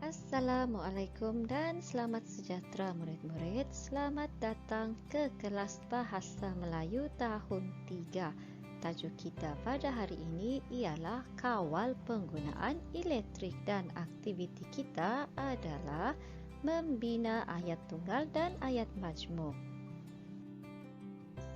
Assalamualaikum dan selamat sejahtera murid-murid. Selamat datang ke kelas Bahasa Melayu tahun 3. Tajuk kita pada hari ini ialah kawal penggunaan elektrik dan aktiviti kita adalah membina ayat tunggal dan ayat majmuk.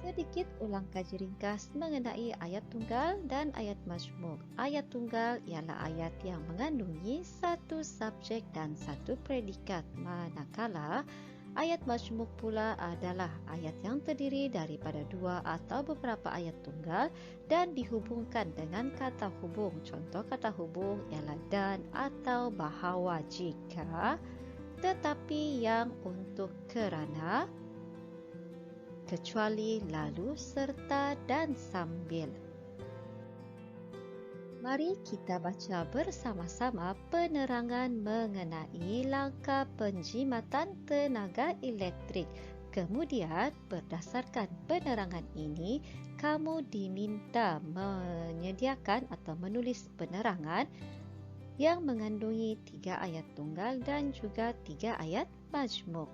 Sedikit ulang kaji ringkas mengenai ayat tunggal dan ayat majmuk. Ayat tunggal ialah ayat yang mengandungi satu subjek dan satu predikat, manakala ayat majmuk pula adalah ayat yang terdiri daripada dua atau beberapa ayat tunggal dan dihubungkan dengan kata hubung. Contoh kata hubung ialah dan atau bahawa jika, tetapi yang untuk kerana, kecuali, lalu, serta dan sambil. Mari kita baca bersama-sama penerangan mengenai langkah penjimatan tenaga elektrik. Kemudian, berdasarkan penerangan ini, kamu diminta menyediakan atau menulis penerangan yang mengandungi 3 ayat tunggal dan juga 3 ayat majmuk.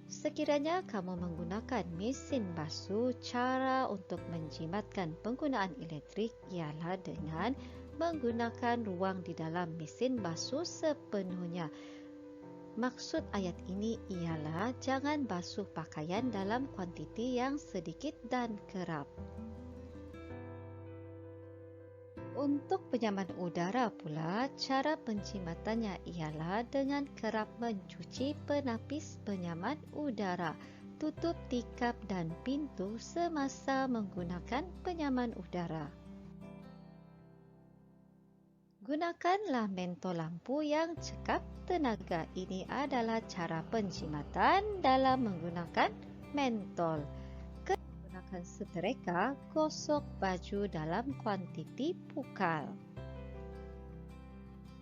Sekiranya kamu menggunakan mesin basuh, cara untuk menjimatkan penggunaan elektrik ialah dengan menggunakan ruang di dalam mesin basuh sepenuhnya. Maksud ayat ini ialah jangan basuh pakaian dalam kuantiti yang sedikit dan kerap. Untuk penyaman udara pula, cara penjimatannya ialah dengan kerap mencuci penapis penyaman udara. Tutup tikap dan pintu semasa menggunakan penyaman udara. Gunakanlah mentol lampu yang cekap tenaga. Ini adalah cara penjimatan dalam menggunakan mentol. Gunakan setrika, gosok baju dalam kuantiti pukal.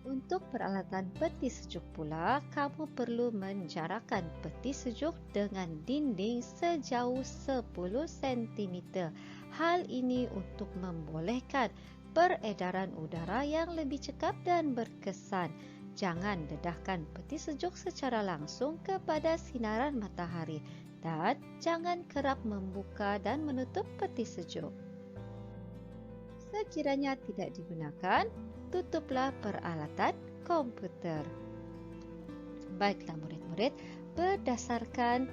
Untuk peralatan peti sejuk pula, kamu perlu menjarakkan peti sejuk dengan dinding sejauh 10 cm. Hal ini untuk membolehkan peredaran udara yang lebih cekap dan berkesan. Jangan dedahkan peti sejuk secara langsung kepada sinaran matahari. Dan jangan kerap membuka dan menutup peti sejuk. Sekiranya tidak digunakan, tutuplah peralatan komputer. Baiklah murid-murid, berdasarkan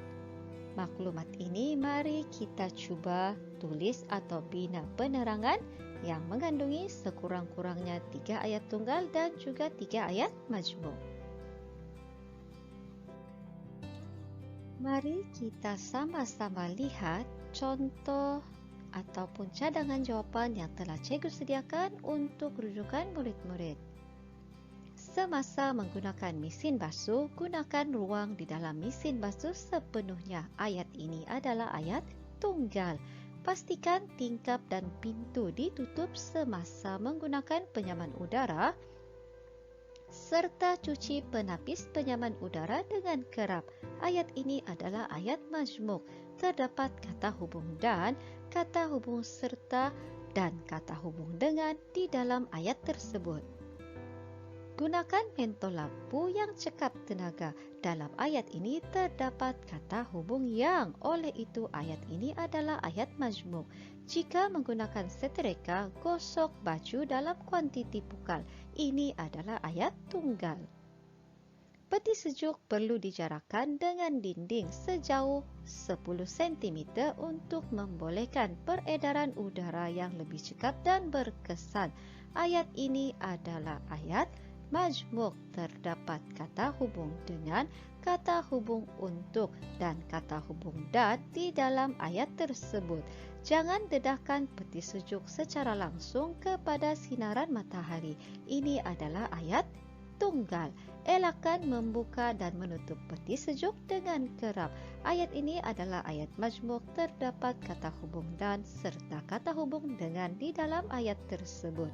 maklumat ini, mari kita cuba tulis atau bina penerangan yang mengandungi sekurang-kurangnya 3 ayat tunggal dan juga 3 ayat majmuk. Mari kita sama-sama lihat contoh ataupun cadangan jawapan yang telah cikgu sediakan untuk rujukan murid-murid. Semasa menggunakan mesin basuh, gunakan ruang di dalam mesin basuh sepenuhnya. Ayat ini adalah ayat tunggal. Pastikan tingkap dan pintu ditutup semasa menggunakan penyaman udara serta cuci penapis penyaman udara dengan kerap. Ayat ini adalah ayat majmuk. Terdapat kata hubung dan, kata hubung serta, dan kata hubung dengan di dalam ayat tersebut. Gunakan mentol lampu yang cekap tenaga. Dalam ayat ini terdapat kata hubung yang, oleh itu ayat ini adalah ayat majmuk. Jika menggunakan setrika, gosok baju dalam kuantiti pukal. Ini adalah ayat tunggal. Peti sejuk perlu dijarakkan dengan dinding sejauh 10 cm untuk membolehkan peredaran udara yang lebih cekap dan berkesan. Ayat ini adalah ayat majmuk. Terdapat kata hubung dengan, kata hubung untuk, dan kata hubung dan di dalam ayat tersebut. Jangan dedahkan peti sejuk secara langsung kepada sinaran matahari. Ini adalah ayat tunggal. Elakkan membuka dan menutup peti sejuk dengan kerap. Ayat ini adalah ayat majmuk. Terdapat kata hubung dan serta kata hubung dengan di dalam ayat tersebut.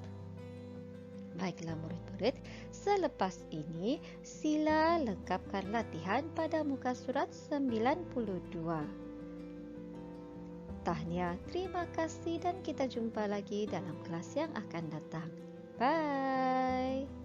Baiklah murid-murid, selepas ini sila lengkapkan latihan pada muka surat 92. Tahniah, terima kasih dan kita jumpa lagi dalam kelas yang akan datang. Bye!